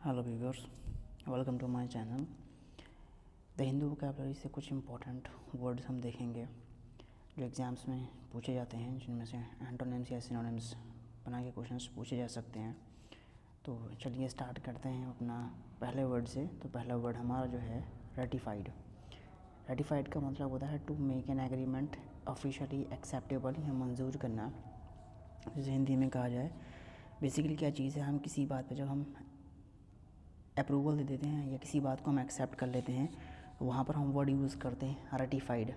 Hello viewers, welcome to my channel. The Hindu vocabulary से कुछ important words हम देखेंगे जो एग्ज़ाम्स में पूछे जाते हैं, जिनमें से एंटोनिम्स या सिनोनिम्स बना के क्वेश्चंस पूछे जा सकते हैं। तो चलिए स्टार्ट करते हैं अपना पहले वर्ड से। तो पहला वर्ड हमारा जो है रेटिफाइड। रेटिफाइड का मतलब होता है to make an agreement officially acceptable, या मंजूर करना। जैसे हिंदी में कहा जाए, बेसिकली क्या चीज़ है, हम किसी बात पर जब हम अप्रूवल दे देते हैं या किसी बात को हम एक्सेप्ट कर लेते हैं, तो वहाँ पर हम वर्ड यूज़ करते हैं रेटिफाइड,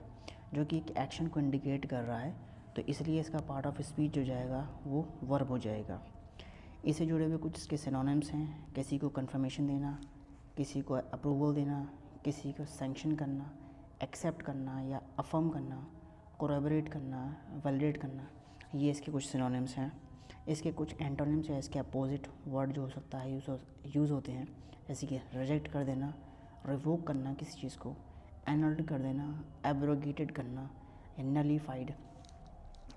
जो कि एक एक्शन को इंडिकेट कर रहा है। तो इसलिए इसका पार्ट ऑफ स्पीच जो जाएगा वो वर्ब हो जाएगा। इससे जुड़े हुए कुछ इसके सिनोनिम्स हैं: किसी को कंफर्मेशन देना, किसी को अप्रूवल देना, किसी को सैंक्शन करना, एक्सेप्ट करना या अफर्म करना, कोरैबोरेट करना, वैलिडेट करना। ये इसके कुछ सिनोनिम्स हैं। इसके कुछ एंटोनिम्स या इसके अपोजिट वर्ड जो हो सकता है यूज़ होते हैं, जैसे कि रिजेक्ट कर देना, रिवोक करना किसी चीज़ को, एनल्ड कर देना, एब्रोगेटेड करना या नलीफाइड।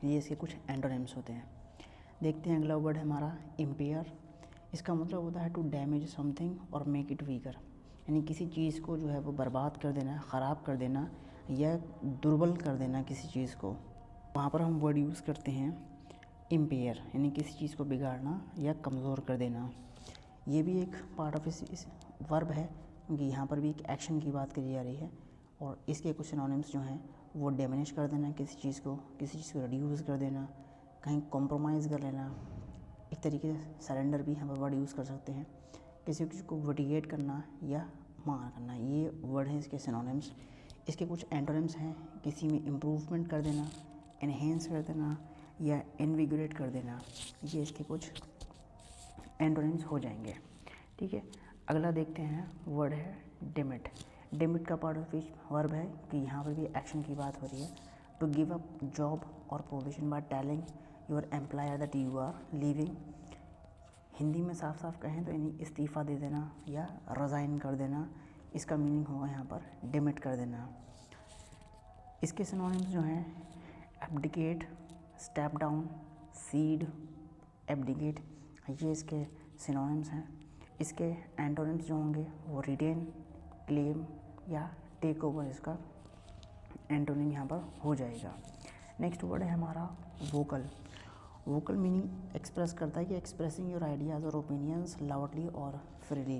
ये इसके कुछ एंटोनिम्स होते हैं। देखते हैं अगला वर्ड है हमारा इम्पेयर। इसका मतलब होता है टू डैमेज समथिंग और मेक इट वीकर, यानी किसी चीज़ को जो है वो बर्बाद कर देना, ख़राब कर देना या दुर्बल कर देना किसी चीज़ को। वहाँ पर हम वर्ड यूज़ करते हैं इम्पेयर, यानी किसी चीज़ को बिगाड़ना या कमज़ोर कर देना। ये भी एक पार्ट ऑफ इस वर्ब है, क्योंकि यहाँ पर भी एक एक्शन की बात करी जा रही है। और इसके कुछ सिनोनिम्स जो हैं वो डिमिनिश कर देना किसी चीज़ को रिड्यूस कर देना, कहीं कॉम्प्रोमाइज़ कर लेना। एक तरीके से सरेंडर भी यहाँ पर वर्ड यूज़ कर सकते हैं। किसी चीज़ को विटिगेट करना या मार करना, ये वर्ड हैं इसके सिनोनिम्स। इसके कुछ एंटोनिम्स हैं: किसी में इम्प्रूवमेंट कर देना, एनहेंस कर देना या इनविगोरेट कर देना। ये इसके कुछ एंटोनिम्स हो जाएंगे। ठीक है, अगला देखते हैं वर्ड है डिमिट। डिमिट का पार्ट ऑफ स्पीच वर्ब है कि यहाँ पर भी एक्शन की बात हो रही है। टू गिव अप जॉब और position by telling your employer that you are leaving. Hindi में साफ साफ कहें तो यानी इस्तीफ़ा दे देना या रिज़ाइन कर देना। इसका मीनिंग होगा यहाँ पर डिमिट कर देना। इसके सिनोनिम्स जो हैं abdicate, step down, seed, abdicate, ये इसके सिनोनिम्स हैं। इसके एंटोनिम्स जो होंगे वो रिटेन, क्लेम या टेक ओवर, इसका एंटोनिम यहाँ पर हो जाएगा। नेक्स्ट वर्ड है हमारा वोकल। वोकल मीनिंग एक्सप्रेस करता है कि एक्सप्रेसिंग योर आइडियाज़ और ओपिनियंस लाउडली और फ्रीली,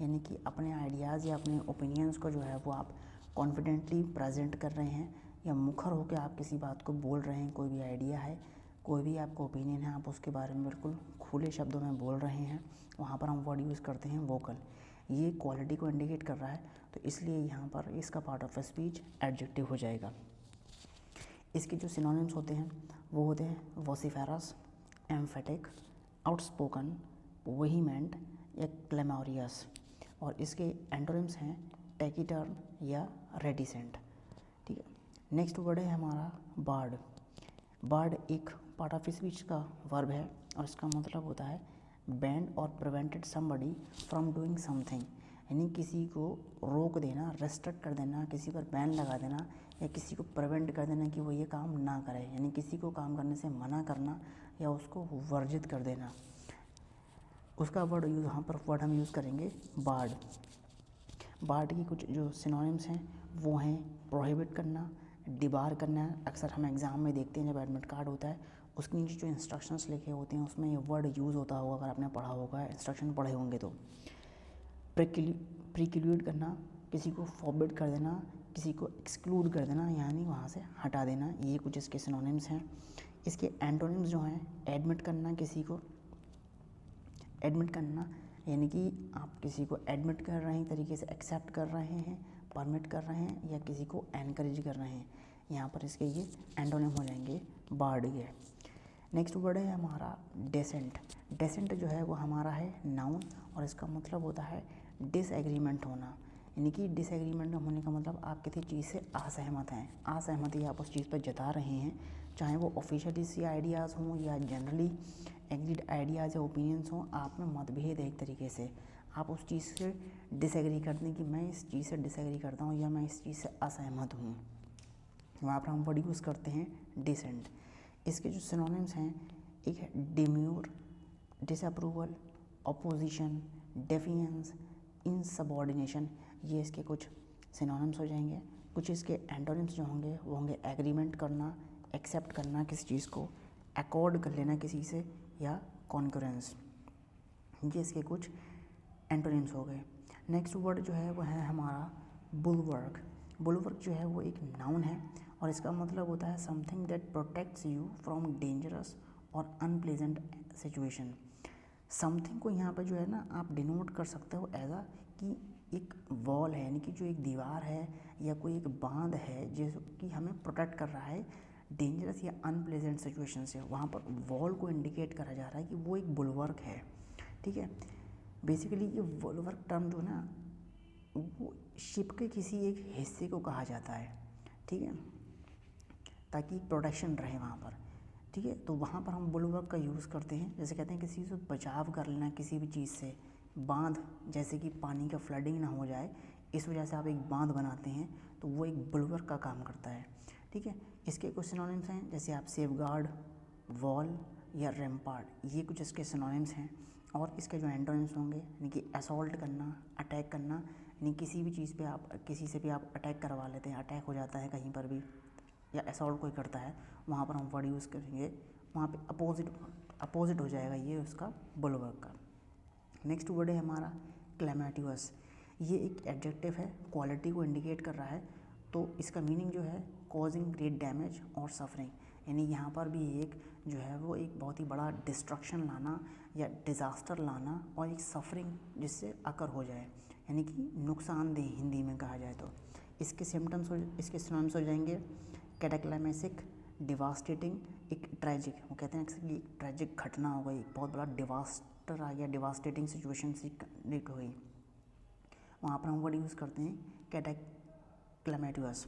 यानी कि अपने आइडियाज़ या अपने ओपिनियंस को जो है वो आप कॉन्फिडेंटली प्रेजेंट कर रहे हैं, या मुखर होकर आप किसी बात को बोल रहे हैं। कोई भी आइडिया है, कोई भी आपका ओपिनियन है, आप उसके बारे में बिल्कुल खुले शब्दों में बोल रहे हैं, वहाँ पर हम वर्ड यूज़ करते हैं वोकल। ये क्वालिटी को इंडिकेट कर रहा है, तो इसलिए यहाँ पर इसका पार्ट ऑफ स्पीच एडजेक्टिव हो जाएगा। इसके जो सिनोनिम्स होते हैं वो होते हैं वोसिफेरस, एम्फेटिक, आउटस्पोकन, वेहीमेंट या क्लेमोरियस। और इसके एंटोनिम्स हैं टैकीटर्न या रेटिसेंट। ठीक है, नेक्स्ट वर्ड है हमारा बार्ड। बार्ड एक पार्ट ऑफ स्पीच का वर्ब है, और इसका मतलब होता है बैंड और prevented somebody from doing something, यानी किसी को रोक देना, रेस्ट्रिक्ट कर देना, किसी पर बैन लगा देना या किसी को प्रिवेंट कर देना कि वो ये काम ना करे, यानी किसी को काम करने से मना करना या उसको वर्जित कर देना। उसका वर्ड यहाँ पर वर्ड हम यूज़ करेंगे बार्ड। बार्ड की कुछ जो सिनोनिम्स हैं वो हैं प्रोहिबिट करना, डिबार करना। अक्सर हम एग्ज़ाम में देखते हैं जब एडमिट कार्ड होता है उसके नीचे जो इंस्ट्रक्शंस लिखे होते हैं उसमें ये वर्ड यूज़ होता होगा, अगर आपने पढ़ा होगा, इंस्ट्रक्शन पढ़े होंगे तो। प्रिक्लूड करना, किसी को फॉरबिड कर देना, किसी को एक्सक्लूड कर देना, यानी वहाँ से हटा देना। ये कुछ इसके सिनोनिम्स हैं। इसके एंटोनिम्स जो हैं एडमिट करना, किसी को एडमिट करना, यानी कि आप किसी को एडमिट कर रहे हैं, तरीके से एक्सेप्ट कर रहे हैं, परमिट कर रहे हैं, या किसी को एनकरेज कर रहे हैं। यहाँ पर इसके ये एंटोनिम हो जाएंगे बार्ड के। नेक्स्ट वर्ड है हमारा डेसेंट। डेसेंट जो है वो हमारा है नाउन, और इसका मतलब होता है डिसएग्रीमेंट होना, यानी कि डिसएग्रीमेंट होने का मतलब आप किसी चीज़ से असहमत हैं, असहमति आप उस चीज़ पर जता रहे हैं, चाहे वो ऑफिशियली सी आइडियाज़ हों या जनरली एग्रीड आइडियाज़ या ओपिनियंस हों। आप में मतभेद है, एक तरीके से आप उस चीज़ से डिसएग्री करते हैं कि मैं इस चीज़ से डिसएग्री करता हूँ या मैं इस चीज़ से असहमत हूँ। वहाँ पर हम वर्ड यूज़ करते हैं डिसेंट। इसके जो सिनोनिम्स हैं, एक है डिम्यूर, डिसअप्रूवल, अपोजिशन, डेफिएंस, इनसबऑर्डिनेशन, ये इसके कुछ सिनोनिम्स हो जाएंगे। कुछ इसके एंटोनिम्स जो होंगे वो होंगे एग्रीमेंट करना, एक्सेप्ट करना किसी चीज़ को, अकॉर्ड कर लेना किसी से, या कॉन्करेंस। ये इसके कुछ एंटोनिम्स हो गए। नेक्स्ट वर्ड जो है वो है हमारा बुलवर्क। बुलवर्क जो है वो एक नाउन है और इसका मतलब होता है something that protects you from dangerous और अनप्लेजेंट सिचुएशन। समथिंग को यहाँ पर जो है ना आप डिनोट कर सकते हो एज कि एक वॉल है, यानी कि जो एक दीवार है या कोई एक बांध है जो कि हमें प्रोटेक्ट कर रहा है डेंजरस या अनप्लेजेंट सिचुएशन से। वहाँ पर वॉल को इंडिकेट करा जा रहा है कि वो एक बुलवर्क है, ठीक है। बेसिकली ये बुलवर्क टर्म जो ना वो शिप के किसी एक हिस्से को कहा जाता है, ठीक है, ताकि प्रोटेक्शन रहे वहाँ पर, ठीक है। तो वहाँ पर हम बुलवर्क का यूज़ करते हैं, जैसे कहते हैं किसी से बचाव कर लेना किसी भी चीज़ से, बांध, जैसे कि पानी का फ्लडिंग ना हो जाए इस वजह से आप एक बांध बनाते हैं तो वो एक बुलवर्क का काम करता है, ठीक है। इसके कुछ सिनोनिम्स हैं, जैसे आप सेफगार्ड, वॉल या रैम्पार्ट, ये कुछ इसके सिनोनिम्स हैं। और इसके जो एंटोनिम्स होंगे यानी कि असॉल्ट करना, अटैक करना, यानी किसी भी चीज़ पे आप किसी से भी आप अटैक करवा लेते हैं, अटैक हो जाता है कहीं पर भी या असॉल्ट कोई करता है, वहाँ पर हम वर्ड यूज़ करेंगे, वहाँ पे अपोजिट हो जाएगा ये उसका बुलवर्क का। नेक्स्ट वर्ड है हमारा क्लेमेटिवस। ये एक एडजेक्टिव है, क्वालिटी को इंडिकेट कर रहा है, तो इसका मीनिंग जो है कॉजिंग ग्रेट डैमेज और सफरिंग, यानी यहाँ पर भी एक जो है वो एक बहुत ही बड़ा डिस्ट्रक्शन लाना या डिज़ास्टर लाना और एक सफरिंग जिससे अकर हो जाए, यानी कि नुकसानदेह हिंदी में कहा जाए तो। इसके सिम्टम्स इसके सिनोनिम्स हो जाएंगे कैटाक्लाइमेसिक, डिवास्टेटिंग, एक ट्रेजिक, वो कहते हैं कि एक ट्रेजिक घटना हो गई, बहुत बड़ा डिवास्टर आ गया, डिवास्टेटिंग सिचुएशन से कनेक्ट हो गई, वहाँ पर हम वर्ड यूज़ करते हैं कैटाक्लाइमेटिवस।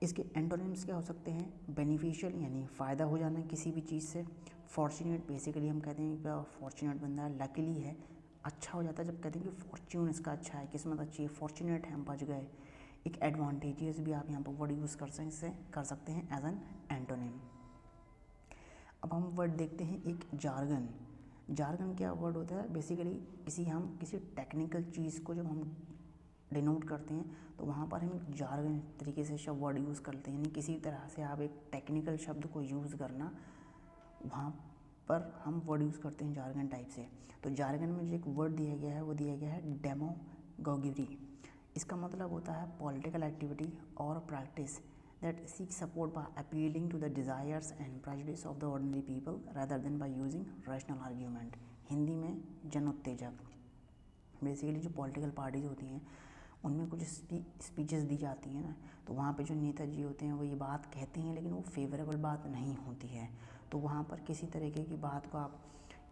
इसके एंटोनिम्स क्या हो सकते हैं, बेनिफिशियल यानी फ़ायदा हो जाना किसी भी चीज़ से, फॉर्चुनेट, बेसिकली हम कहते हैं कि फॉर्चुनेट बंदा है, लकीली है, अच्छा हो जाता है जब कहते हैं कि फॉर्च्यून इसका अच्छा है, किस्मत अच्छी है, फॉर्चुनेट है, हम बच गए। एक एडवांटेजियस भी आप यहाँ पर वर्ड यूज़ कर सकते हैं एज एन एंटोनिम। अब हम वर्ड देखते हैं एक जार्गन। जार्गन क्या वर्ड होता है, बेसिकली किसी टेक्निकल चीज़ को जब हम डिनोट करते हैं तो वहाँ पर हम जार्गन तरीके से शब्द वर्ड यूज़ करते हैं, यानी किसी तरह से आप एक टेक्निकल शब्द को यूज़ करना, वहाँ पर हम वर्ड यूज़ करते हैं जार्गन टाइप से। तो जार्गन में जो एक वर्ड दिया गया है वो दिया गया है डेमागोगी। इसका मतलब होता है पॉलिटिकल एक्टिविटी और practice that seek support by appealing to the desires and prejudice of the ordinary people rather than by using rational argument. Hindi में जन उत्तेजक। बेसिकली जो पॉलिटिकल पार्टीज होती हैं उनमें कुछ स्पीचेस दी जाती हैं ना, तो वहाँ पे जो नेताजी होते हैं वो ये बात कहते हैं लेकिन वो फेवरेबल बात नहीं होती है, तो वहाँ पर किसी तरीके की बात को आप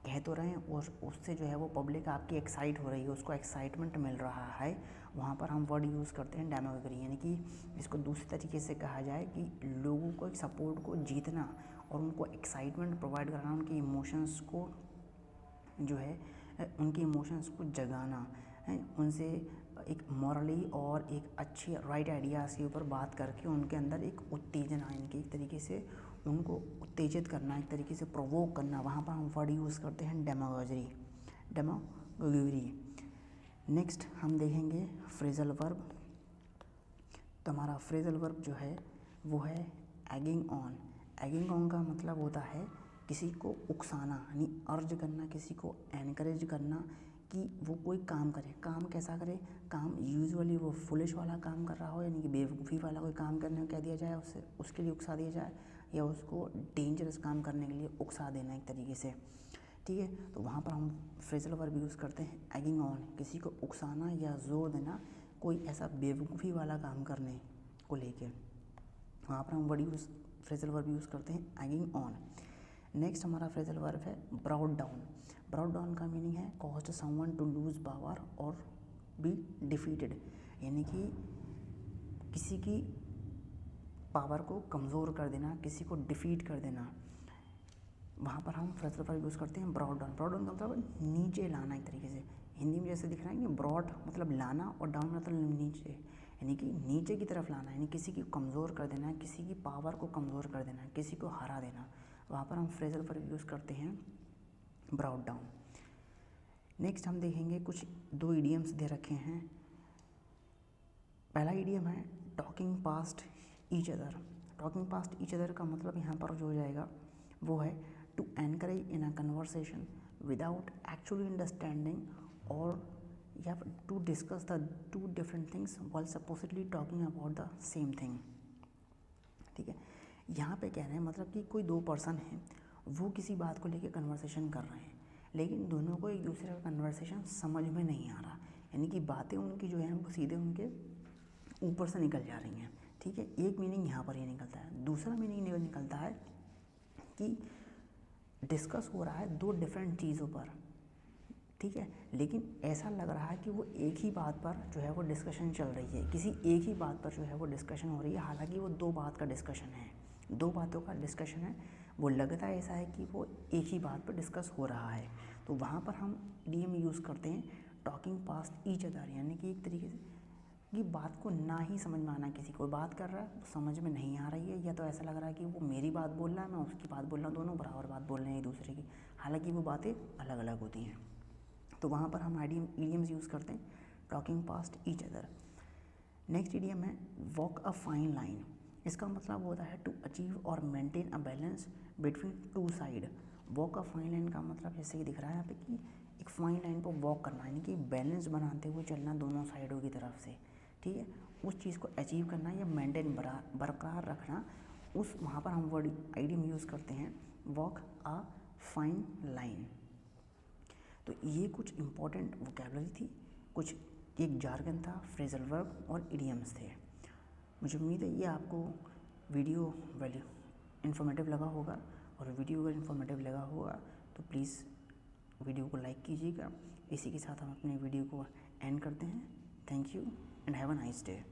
कह तो रहे हैं और उससे जो है वो पब्लिक आपकी एक्साइट हो रही है, उसको एक्साइटमेंट मिल रहा है, वहाँ पर हम वर्ड यूज़ करते हैं डेमागोगी, यानी कि इसको दूसरे तरीके से कहा जाए कि लोगों को एक सपोर्ट को जीतना और उनको एक्साइटमेंट प्रोवाइड कराना, उनके इमोशंस को जो है उनके इमोशंस को जगाना है, उनसे एक मॉरली और एक अच्छे राइट आइडियाज़ के ऊपर बात करके उनके अंदर एक उत्तेजना, इनके एक तरीके से उनको उत्तेजित करना, एक तरीके से प्रोवोक करना, वहाँ पर हम वर्ड यूज़ करते हैं डेमागोगी। नेक्स्ट हम देखेंगे फ्रेजल वर्ब। तो हमारा फ्रेजल वर्ब जो है वो है एगिंग ऑन। एगिंग ऑन का मतलब होता है किसी को उकसाना, यानी अर्ज करना, किसी को एनकरेज करना कि वो कोई काम करे। काम कैसा करे, काम यूजुअली वो फुलिश वाला काम कर रहा हो, यानी कि बेवकूफ़ी वाला कोई काम करने को कह दिया जाए, उसके लिए उकसा दिया जाए, या उसको डेंजरस काम करने के लिए उकसा देना एक तरीके से, ठीक है। तो वहाँ पर हम फ्रेजल वर्ब यूज़ करते हैं एगिंग ऑन, किसी को उकसाना या जोर देना कोई ऐसा बेवकूफ़ी वाला काम करने को लेके, वहाँ पर हम फ्रेजल वर्ब यूज़ करते हैं एगिंग ऑन। नेक्स्ट हमारा फ्रेजल वर्ब है ब्राउट डाउन। ब्राउट डाउन का मीनिंग है cause someone to lose power और बी डिफीटेड, यानी कि किसी की पावर को कमज़ोर कर देना, किसी को डिफीट कर देना, वहाँ पर हम फ्रेजल वर्ब यूज़ करते हैं ब्राउट डाउन। ब्राउट डाउन का मतलब नीचे लाना एक तरीके से, हिंदी में जैसे दिख रहा है कि ब्रॉड मतलब लाना और डाउन मतलब नीचे, यानी कि नीचे की तरफ लाना, यानी किसी की कमज़ोर कर देना, किसी की पावर को कमज़ोर कर देना, किसी को हरा देना, वहाँ पर हम फ्रेजल वर्ब यूज़ करते हैं ब्राउट डाउन। नेक्स्ट हम देखेंगे कुछ 2 इडियम्स दे रखे हैं। पहला इडियम है talking past each other. Talking past each other का मतलब यहाँ पर जो हो जाएगा वो है to encourage in a conversation without actually understanding और या to discuss the 2 different things while supposedly talking about the same thing. ठीक है, यहाँ पे कह रहे हैं मतलब कि कोई 2 पर्सन हैं, वो किसी बात को लेकर कन्वर्सेशन कर रहे हैं, लेकिन दोनों को एक दूसरे का कन्वर्सेशन समझ में नहीं आ रहा, यानी कि बातें उनकी जो है वो सीधे उनके ऊपर से निकल जा रही हैं। ठीक है, एक मीनिंग यहाँ पर ये निकलता है। दूसरा मीनिंग निकलता है कि डिस्कस हो रहा है 2 डिफरेंट चीज़ों पर, ठीक है, लेकिन ऐसा लग रहा है कि वो एक ही बात पर जो है वो डिस्कशन चल रही है, किसी एक ही बात पर जो है वो डिस्कशन हो रही है, हालांकि वो 2 बात का डिस्कशन है, 2 बातों का डिस्कशन है। वो लगता है ऐसा है कि वो एक ही बात पर डिस्कस हो रहा है, तो वहाँ पर हम इडियम यूज़ करते हैं टॉकिंग पास्ट ईच अदर, यानी कि एक तरीके से कि बात को ना ही समझ में आना, किसी को बात कर रहा है वो समझ में नहीं आ रही है, या तो ऐसा लग रहा है कि वो मेरी बात बोल रहा है, मैं उसकी बात बोल रहा हूँ, दोनों बराबर बात बोल रहे हैं एक दूसरे की, हालांकि वो बातें अलग अलग होती हैं। तो वहाँ पर हम इडियम्स यूज़ करते हैं talking past each other. Next idiom है वॉक अ फाइन लाइन। इसका मतलब होता है टू अचीव और maintain a balance between 2 side. Walk a fine line का मतलब जैसे कि दिख रहा है यहाँ पे कि एक फाइन लाइन पर वॉक करना, यानी कि बैलेंस बनाते हुए चलना दोनों साइडों की तरफ से। ठीक है, उस चीज़ को अचीव करना या मेंटेन बरकरार रखना, उस वहाँ पर हम वर्ड आइडियम यूज़ करते हैं वॉक अ फाइन लाइन। तो ये कुछ इम्पॉर्टेंट वोकेबलरी थी, कुछ एक जार्गन था, फ्रेजल वर्ब और इडियम्स थे। मुझे उम्मीद है ये आपको वीडियो वैल्यू इन्फॉर्मेटिव लगा होगा, और वीडियो अगर इन्फॉर्मेटिव लगा होगा तो प्लीज़ वीडियो को लाइक कीजिएगा। इसी के साथ हम अपने वीडियो को एंड करते हैं। Thank you and have a nice day.